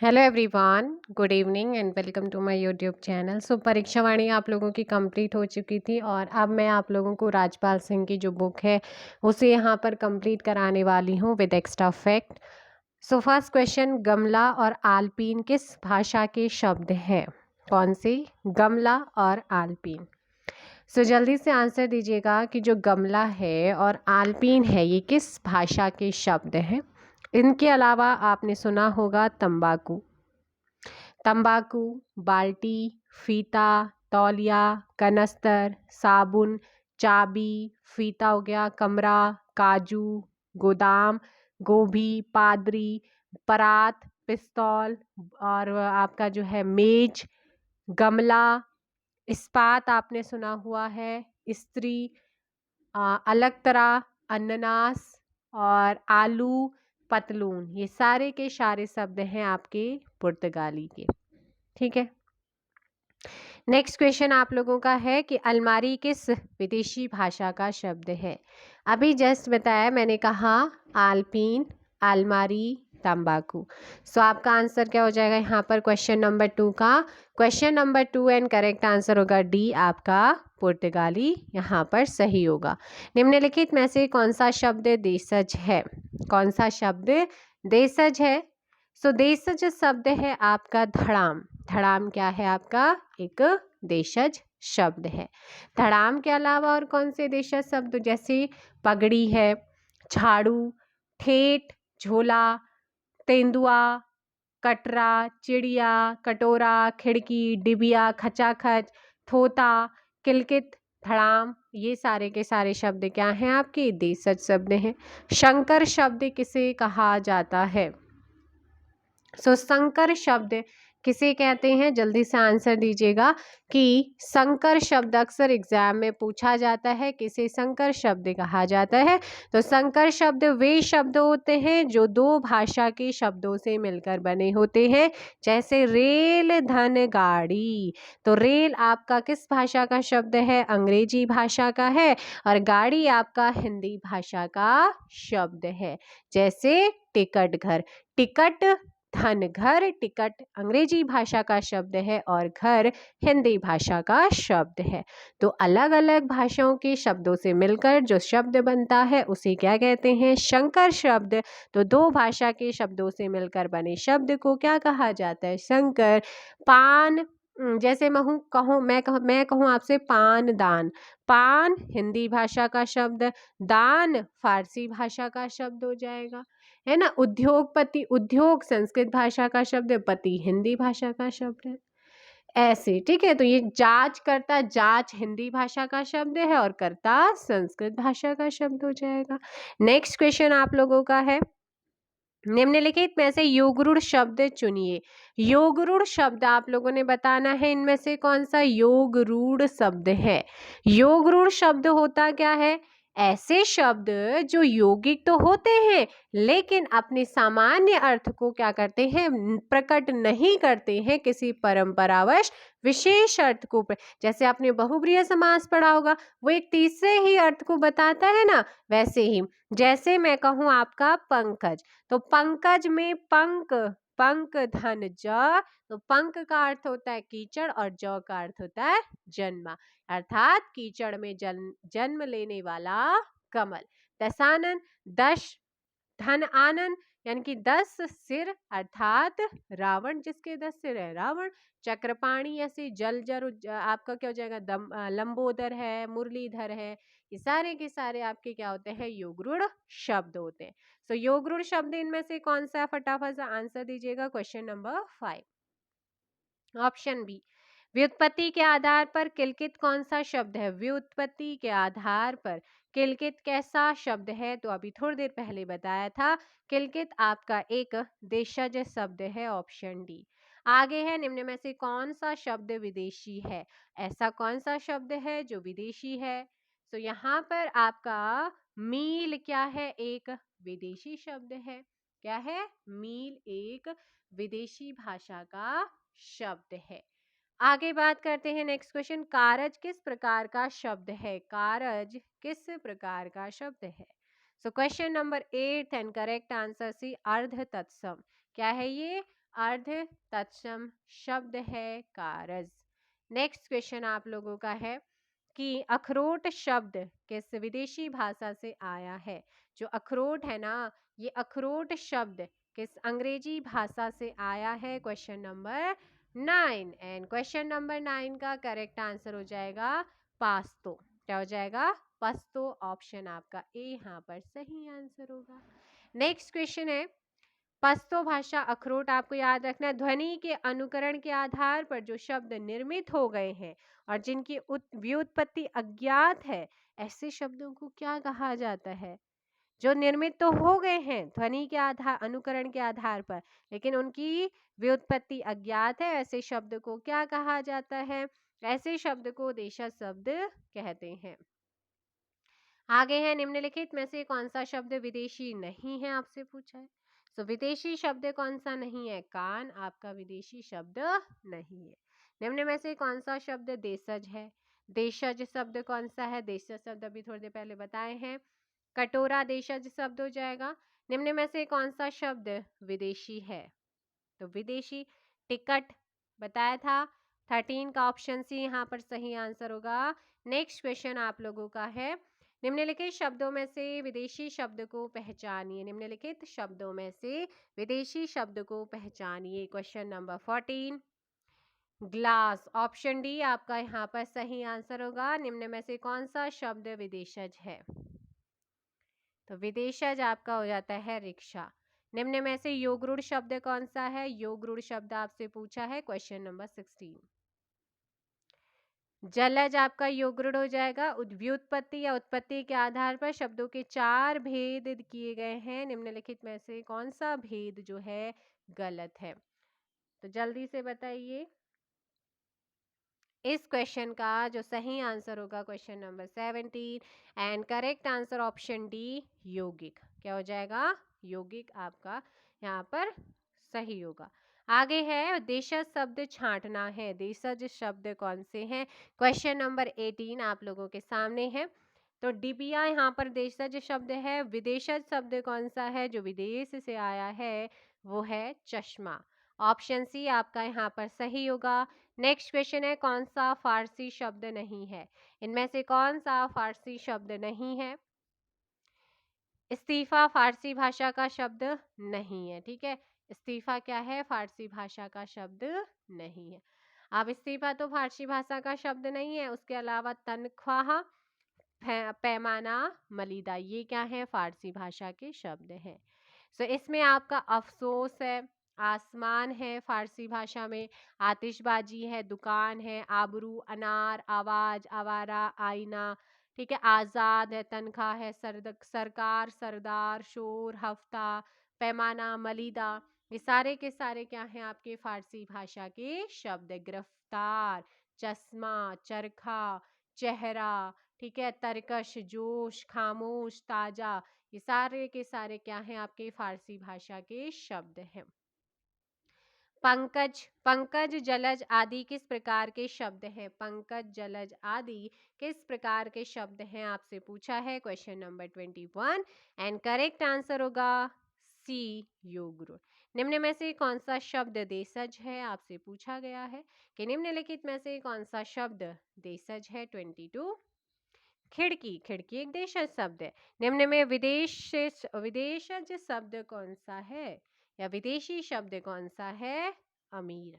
Hello everyone, good evening and welcome to my YouTube channel. परीक्षा वाणी आप लोगों की कंप्लीट हो चुकी थी और अब मैं आप लोगों को राजपाल सिंह की जो बुक है उसे यहाँ पर कंप्लीट कराने वाली हूँ with extra fact. First question, गमला और आलपीन किस भाषा के शब्द हैं? कौन से? गमला और आलपीन। जल्दी से आंसर दीजिएगा कि जो गमला है और आलपीन है ये किस भाषा के शब्द हैं। इनके अलावा आपने सुना होगा तंबाकू, तंबाकू, बाल्टी, फीता, तौलिया, कनस्तर, साबुन, चाबी, फीता हो गया, कमरा, काजू, गोदाम, गोभी, पादरी, परात, पिस्तौल और आपका जो है मेज, गमला, इस्पात आपने सुना हुआ है, स्त्री, अलकतरा, अनन्नास और आलू, पतलून, ये सारे के सारे शब्द हैं आपके पुर्तगाली के। ठीक है। नेक्स्ट क्वेश्चन आप लोगों का है कि अलमारी किस विदेशी भाषा का शब्द है? अभी जस्ट बताया मैंने, कहा आलपीन, अलमारी, तंबाकू। आपका आंसर क्या हो जाएगा यहाँ पर क्वेश्चन नंबर 2 का? Question number 2 and correct answer होगा डी, आपका पुर्तगाली यहाँ पर सही होगा। निम्नलिखित में से कौन सा शब्द देशज है? कौन सा शब्द देशज है? देशज शब्द है आपका धड़ाम। धड़ाम क्या है आपका? एक देशज शब्द है। धड़ाम के अलावा और कौन से देशज शब्द, जैसे पगड़ी है, झाड़ू, ठेठ, झोला, तेंदुआ, कटरा, चिड़िया, कटोरा, खिड़की, डिबिया, खचाखच, थोता, किलकित, धड़ाम, ये सारे के सारे शब्द क्या हैं? आपके देशज शब्द हैं। शंकर शब्द किसे कहा जाता है? संकर शब्द किसे कहते हैं? जल्दी से आंसर दीजिएगा कि संकर शब्द अक्सर एग्जाम में पूछा जाता है, किसे संकर शब्द कहा जाता है? तो संकर शब्द वे शब्द होते हैं जो दो भाषा के शब्दों से मिलकर बने होते हैं, जैसे रेल, धन, गाड़ी। तो रेल आपका किस भाषा का शब्द है? अंग्रेजी भाषा का है। और गाड़ी आपका हिंदी भाषा का शब्द है। जैसे टिकट, घर, टिकट, धन, घर, टिकट अंग्रेजी भाषा का शब्द है और घर हिंदी भाषा का शब्द है। तो अलग अलग भाषाओं के शब्दों से मिलकर जो शब्द बनता है उसे क्या कहते हैं? शंकर शब्द। तो दो भाषा के शब्दों से मिलकर बने शब्द को क्या कहा जाता है? शंकर। पान, जैसे मैं कहूँ आपसे पान, दान। पान हिंदी भाषा का शब्द, दान फारसी भाषा का शब्द हो जाएगा, है ना। उद्योगपति, उद्योग संस्कृत भाषा का शब्द है, पति हिंदी भाषा का शब्द है। ऐसे, ठीक है। तो ये जांच करता, जांच हिंदी भाषा का शब्द है और करता संस्कृत भाषा का शब्द हो जाएगा। नेक्स्ट क्वेश्चन आप लोगों का है, निम्नलिखित में से योगरूढ़ शब्द चुनिए। योगरूढ़ शब्द आप लोगों ने बताना है, इनमें से कौन सा योगरूढ़ शब्द है? योगरूढ़ शब्द होता क्या है? ऐसे शब्द जो यौगिक तो होते हैं लेकिन अपने सामान्य अर्थ को क्या करते हैं? प्रकट नहीं करते हैं किसी परंपरावश विशेष अर्थ को। जैसे आपने बहुब्रीहि समास पढ़ा होगा, वो एक तीसरे ही अर्थ को बताता है ना, वैसे ही जैसे मैं कहूँ आपका पंकज, तो पंकज में पंक, पंक धन ज, तो पंक का अर्थ होता है कीचड़ और ज का अर्थ होता है जन्मा, अर्थात कीचड़ में जन्म लेने वाला कमल। दशानन, दश, धन आनन यानी कि 10 सिर अर्थात रावण, जिसके 10 सिर है रावण। चक्रपाणी ऐसे जलजर, आपका क्या हो जाएगा? लंबोदर है, मुरलीधर है, ये सारे के सारे आपके क्या होते हैं? योगरूढ़ शब्द होते हैं। योगरूढ़ शब्द इनमें से कौन सा? फटाफट से आंसर दीजिएगा क्वेश्चन नंबर 5, ऑप्शन बी। व्युत्पत्ति के आधार पर किलकित कौन सा शब्द है? व्युत्पत्ति के आधार पर किलकित कैसा शब्द है? तो अभी थोड़ी देर पहले बताया था, किलकित आपका एक देशज शब्द है, ऑप्शन डी। आगे है, निम्न में से कौन सा शब्द विदेशी है? ऐसा कौन सा शब्द है जो विदेशी है? तो यहाँ पर आपका मील क्या है? एक विदेशी शब्द है। क्या है? मील एक विदेशी भाषा का शब्द है। आगे बात करते हैं, नेक्स्ट क्वेश्चन, कारज किस प्रकार का शब्द है? कारज किस प्रकार का शब्द है? Question number 8 and correct answer C अर्ध तत्सम। क्या है ये? अर्ध तत्सम शब्द है कारज। नेक्स्ट क्वेश्चन आप लोगों का है कि अखरोट शब्द किस विदेशी भाषा से आया है। जो अखरोट है ना, ये अखरोट शब्द किस अंग्रेजी भाषा से आया है। Question number 9। And question number 9 का करेक्ट आंसर हो जाएगा पास्तो। क्या हो जाएगा? पस्तो। ऑप्शन आपका ए यहाँ पर सही आंसर होगा। नेक्स्ट क्वेश्चन है, पश्तो भाषा अखरोट आपको याद रखना है, ध्वनि के अनुकरण के आधार पर जो शब्द निर्मित हो गए हैं और जिनकी व्युत्पत्ति अज्ञात है, ऐसे शब्दों को क्या कहा जाता है? जो निर्मित तो हो गए हैं ध्वनि के आधार अनुकरण के आधार पर, लेकिन उनकी व्युत्पत्ति अज्ञात है, ऐसे शब्द को क्या कहा जाता है? ऐसे शब्द को देशज शब्द कहते हैं। आगे है, निम्नलिखित में से कौन सा शब्द विदेशी नहीं है, आपसे पूछा है। तो विदेशी शब्द कौन सा नहीं है? कान आपका विदेशी शब्द नहीं है। निम्न में से कौन सा शब्द देशज है? देशज शब्द कौन सा है? देशज शब्द अभी थोड़ी देर पहले बताए हैं, कटोरा देशज शब्द हो जाएगा। निम्न में से कौन सा शब्द विदेशी है? तो विदेशी टिकट बताया था। 13 का ऑप्शन सी यहाँ पर सही आंसर होगा। नेक्स्ट क्वेश्चन आप लोगों का है, निम्नलिखित शब्दों में से विदेशी शब्द को पहचानिए। निम्नलिखित शब्दों में से विदेशी शब्द को पहचानिए। Question number 14, glass. Option D आपका यहाँ पर सही आंसर होगा। निम्न में से कौन सा शब्द विदेशज है? तो विदेशज आपका हो जाता है रिक्शा। निम्न में से योगरूढ़ शब्द कौन सा है? योगरूढ़ शब्द आपसे पूछा है क्वेश्चन नंबर 16। जलज आपका योगरूढ़ हो जाएगा। व्युत्पत्ति या उत्पत्ति के आधार पर शब्दों के 4 भेद किए गए हैं, निम्नलिखित में से कौन सा भेद जो है गलत है? तो जल्दी से बताइए। इस क्वेश्चन का जो सही आंसर होगा question number 17 and correct answer option D यौगिक। क्या हो जाएगा? यौगिक आपका यहाँ पर सही होगा। आगे है, देशज शब्द छांटना है। देशज शब्द कौन से हैं? क्वेश्चन नंबर 18 आप लोगों के सामने है। तो डिबिया यहाँ पर देशज शब्द है। विदेशज शब्द कौन सा है जो विदेश से आया है? वो है चश्मा। ऑप्शन सी आपका यहाँ पर सही होगा। नेक्स्ट क्वेश्चन है, कौन सा फारसी शब्द नहीं है? इनमें से कौन सा फारसी शब्द नहीं है? इस्तीफा फारसी भाषा का शब्द नहीं है। ठीक है, इस्तीफा क्या है? फारसी भाषा का शब्द नहीं है। अब इस्तीफा तो फारसी भाषा का शब्द नहीं है, उसके अलावा तनख्वाह, पैमाना, मलीदा, ये क्या है? फारसी भाषा के शब्द हैं। सो इसमें आपका अफसोस है, आसमान है फारसी भाषा में, आतिशबाजी है, दुकान है, आबरू, अनार, आवाज, आवारा, आईना, ठीक है, आज़ाद है, तनख्वाह है, सरकार, सरदार, शोर, हफ्ता, पैमाना, मलीदा, ये सारे के सारे क्या हैं? आपके फारसी भाषा के शब्द। गिरफ्तार, चश्मा, चरखा, चेहरा, ठीक है, तरकश, जोश, खामोश, ताजा, ये सारे के सारे क्या हैं? आपके फारसी भाषा के शब्द हैं। पंकज, पंकज, जलज आदि किस प्रकार के शब्द हैं? पंकज, जलज आदि किस प्रकार के शब्द हैं? आपसे पूछा है question number 21 and correct answer होगा सी योगरूढ़। निम्न में से कौन सा शब्द देशज है? आपसे पूछा गया है कि निम्नलिखित में से कौन सा शब्द देशज है। 22, खिड़की। खिड़की एक देशज शब्द है। निम्न में विदेशज शब्द कौन सा है या विदेशी शब्द कौन सा है? अमीर।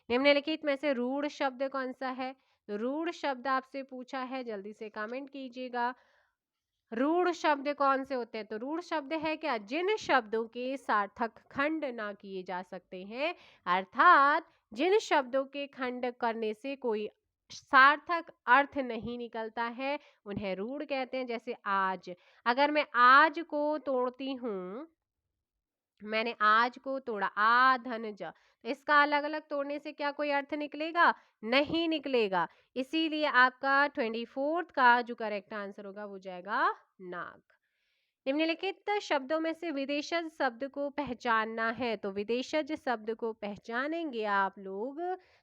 निम्नलिखित में से रूढ़ शब्द कौन सा है? तो रूढ़ शब्द आपसे पूछा है, जल्दी से कमेंट कीजिएगा। रूढ़ शब्द कौन से होते हैं? तो रूढ़ शब्द है क्या? जिन शब्दों के सार्थक खंड ना किए जा सकते हैं, अर्थात जिन शब्दों के खंड करने से कोई सार्थक अर्थ नहीं निकलता है, उन्हें रूढ़ कहते हैं। जैसे आज, अगर मैं आज को तोड़ती हूँ, मैंने आज को तोड़ा, आ धन ज, तो इसका अलग अलग तोड़ने से क्या कोई अर्थ निकलेगा? नहीं निकलेगा। इसीलिए आपका 24 का जो करेक्ट आंसर होगा वो जाएगा नाक। निम्नलिखित शब्दों में से विदेशज शब्द को पहचानना है। तो विदेशज शब्द को पहचानेंगे आप लोग,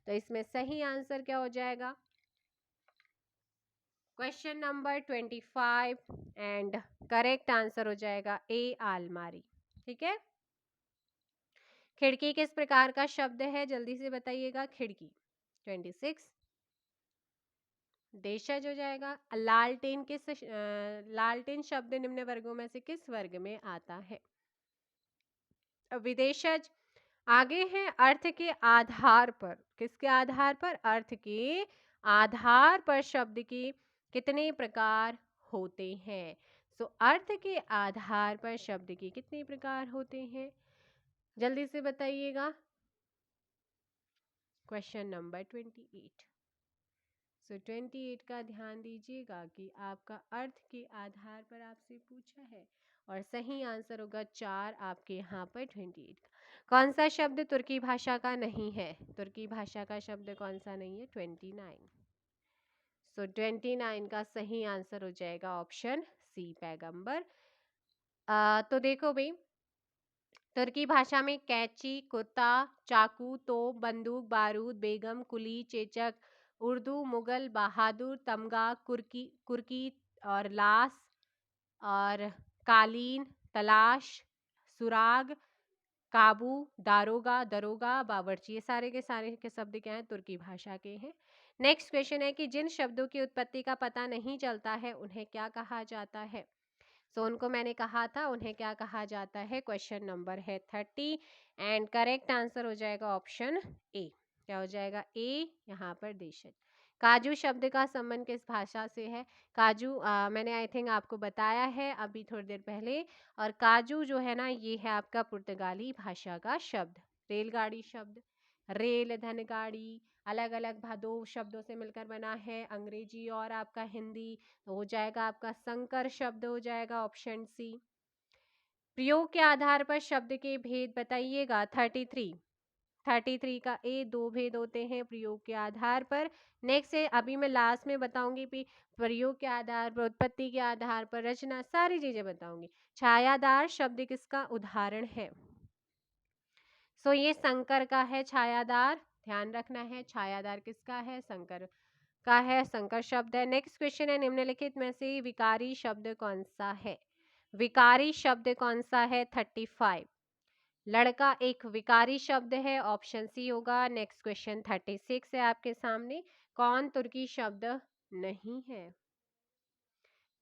तो इसमें सही आंसर क्या हो जाएगा? Question number 25 and correct answer हो जाएगा ए, आलमारी। ठीक है, खिड़की किस प्रकार का शब्द है, जल्दी से बताइएगा। खिड़की 26। देशज हो जाएगा। लालटेन शब्द निम्न वर्गों में से किस वर्ग में आता है। विदेशज आगे हैं अर्थ के आधार पर। किसके आधार पर? अर्थ के आधार पर शब्द के कितने प्रकार होते हैं। सो अर्थ के आधार पर शब्द के कितने प्रकार होते हैं, जल्दी से बताइएगा। Question number 28। सो 28 का ध्यान दीजिएगा कि आपका अर्थ के आधार पर आपसे पूछा है और सही आंसर होगा 4 आपके यहाँ पर 28 का। कौन सा शब्द तुर्की भाषा का नहीं है? तुर्की भाषा का शब्द कौन सा नहीं है? 29। सो 29 का सही आंसर हो जाएगा ऑप्शन सी, पैगंबर। तो देखो भाई, तुर्की भाषा में कैंची, कुत्ता, चाकू, तोप, बंदूक, बारूद, बेगम, कुली, चेचक, उर्दू, मुगल, बहादुर, तमगा, कुर्की कुर्की और लाश और कालीन, तलाश, सुराग, काबू, दारोगा, दरोगा, बावर्ची, ये सारे के शब्द क्या हैं? तुर्की भाषा के हैं। नेक्स्ट क्वेश्चन है कि जिन शब्दों की उत्पत्ति का पता नहीं चलता है उन्हें क्या कहा जाता है। सो उनको मैंने कहा था, उन्हें क्या कहा जाता है। क्वेश्चन नंबर है 30 एंड करेक्ट आंसर हो जाएगा ऑप्शन ए। क्या हो जाएगा? ए यहाँ पर देशज। काजू शब्द का संबंध किस भाषा से है? काजू मैंने आई थिंक आपको बताया है अभी थोड़ी देर पहले। और काजू जो है ना, ये है आपका पुर्तगाली भाषा का शब्द। रेलगाड़ी शब्द, रेल, धनगाड़ी, अलग अलग दो शब्दों से मिलकर बना है। अंग्रेजी और आपका हिंदी तो हो जाएगा आपका संकर शब्द, हो जाएगा ऑप्शन सी। प्रयोग के आधार पर शब्द के भेद बताइएगा। 33 का ए, 2 भेद होते हैं प्रयोग के आधार पर। नेक्स्ट है, अभी मैं लास्ट में बताऊंगी भी, प्रयोग के आधार पर, उत्पत्ति के आधार पर, रचना, सारी चीजें बताऊंगी। छायादार शब्द किसका उदाहरण है? सो ये संकर का है छायादार, ध्यान रखना है। छायादार किसका है? संकर का है, संकर शब्द है। नेक्स्ट क्वेश्चन है, निम्नलिखित में से विकारी शब्द कौन सा है? विकारी शब्द कौन सा है? 35। लड़का एक विकारी शब्द है, ऑप्शन सी होगा। नेक्स्ट क्वेश्चन 36 है आपके सामने। कौन तुर्की शब्द नहीं है?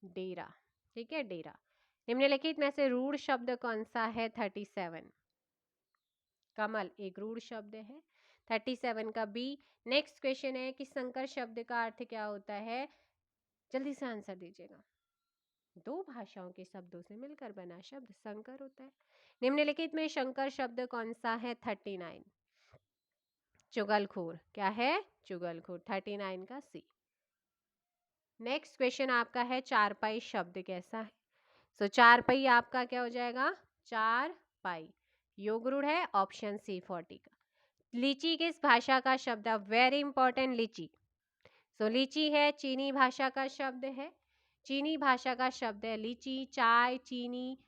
डेरा। ठीक है, डेरा। निम्नलिखित में से रूढ़ शब्द कौन सा है? 37। कमल एक रूढ़ शब्द है। 37 का बी। नेक्स्ट क्वेश्चन है कि संकर शब्द का अर्थ क्या होता है? जल्दी से आंसर दीजिएगा। दो भाषाओं के शब्दों से मिलकर बना शब्द संकर होता है। निम्नलिखित में शंकर शब्द कौन सा है? 39। चुगलखोर। क्या है? चुगलखोर। 39 का सी। नेक्स्ट क्वेश्चन आपका है चारपाई शब्द कैसा है? सो चारपाई आपका क्या हो जाएगा? चार पाई योग रूढ़ है, ऑप्शन सी 40 का। लीची किस भाषा का शब्द है? वेरी इंपॉर्टेंट, लीची। सो लीची है चीनी भाषा का शब्द है। चीनी भाषा का शब्द है लीची। चाय, चीनी,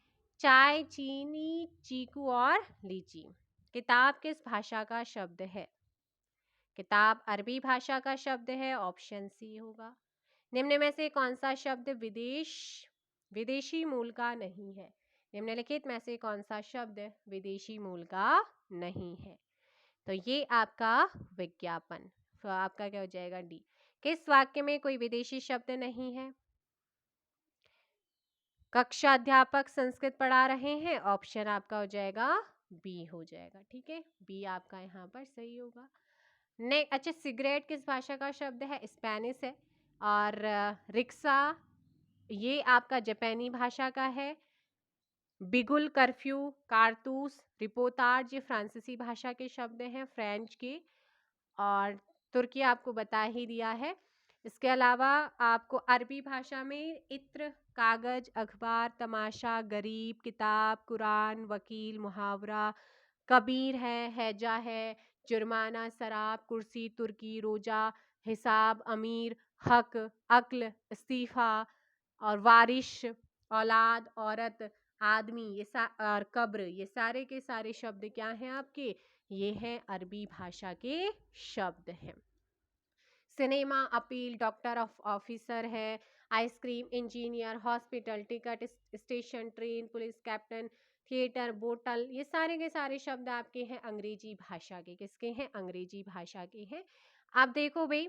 चाय, चीनी, चीकू और लीची। किताब किस भाषा का शब्द है? किताब अरबी भाषा का शब्द है, ऑप्शन सी होगा। निम्न में से कौन सा शब्द विदेशी मूल का नहीं है? निम्नलिखित में से कौन सा शब्द विदेशी मूल का नहीं है? तो ये आपका विज्ञापन। तो आपका क्या हो जाएगा? डी। किस वाक्य में कोई विदेशी शब्द नहीं है? कक्षा अध्यापक संस्कृत पढ़ा रहे हैं, ऑप्शन आपका हो जाएगा बी, हो जाएगा। ठीक है, बी आपका यहाँ पर सही होगा। ने अच्छा, सिगरेट किस भाषा का शब्द है? स्पेनिश है। और रिक्शा ये आपका जापानी भाषा का है। बिगुल, कर्फ्यू, कारतूस, रिपोर्टाज ये फ्रांसीसी भाषा के शब्द हैं, फ्रेंच के। और तुर्की आपको बता ही दिया है। इसके अलावा आपको अरबी भाषा में इत्र, कागज, अखबार, तमाशा, गरीब, किताब, कुरान, वकील, मुहावरा, कबीर है, हैजा है, जुर्माना, शराब, कुर्सी, तुर्की, रोजा, हिसाब, अमीर, हक, अक्ल, इस्तीफा और वारिश, औलाद, औरत, आदमी और कब्र, ये सारे के सारे शब्द क्या हैं आपके? ये हैं अरबी भाषा के शब्द हैं। सिनेमा, अपील, डॉक्टर ऑफिसर है, ice cream, engineer, hospital, ticket, station, train, police, captain, theatre, बोतल, ये सारे के सारे शब्द आपके हैं अंग्रेजी भाषा के। किसके हैं? अंग्रेजी भाषा के हैं। अब देखो भई,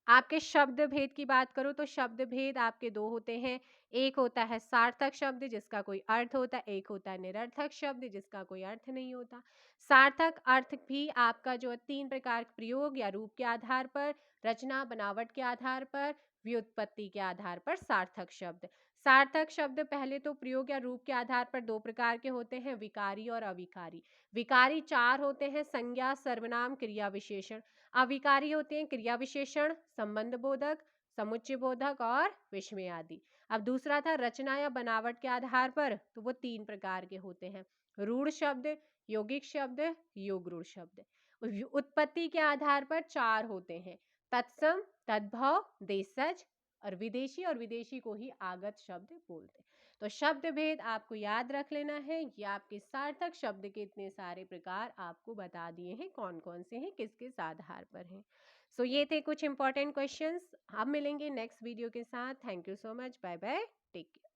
आपके शब्द भेद की बात करूँ तो शब्द भेद आपके 2 होते हैं। एक होता है सार्थक शब्द जिसका कोई अर्थ होता है, एक होता है निरर्थक शब्द जिसका कोई अर्थ नहीं होता। सार्थक अर्थ भी आपका जो है 3 प्रकार प्रयोग या रूप के आधार पर, रचना, बनावट के आधार पर, व्युत्पत्ति के आधार पर सार्थक शब्द। सार्थक शब्द पहले तो प्रयोग या रूप के आधार पर 2 प्रकार के होते हैं, विकारी और अविकारी। विकारी 4 होते हैं, संज्ञा, सर्वनाम, क्रिया विशेषण। अविकारी होते हैं क्रिया विशेषण, संबंध बोधक, समुच्चय बोधक और विस्मयादि। अब दूसरा था रचना या बनावट के आधार पर, तो वो 3 प्रकार के होते हैं, रूढ़ शब्द, यौगिक शब्द, योगरूढ़ शब्द। उत्पत्ति के आधार पर 4 होते हैं, तत्सम, तद्भव, देशज और विदेशी को ही आगत शब्द बोलते हैं। तो शब्द भेद आपको याद रख लेना है। ये आपके सार्थक शब्द के इतने सारे प्रकार आपको बता दिए हैं, कौन कौन से हैं, किस किस आधार पर हैं। सो ये थे कुछ इंपॉर्टेंट क्वेश्चंस। अब मिलेंगे नेक्स्ट वीडियो के साथ। Thank you so much. Bye bye. Take care.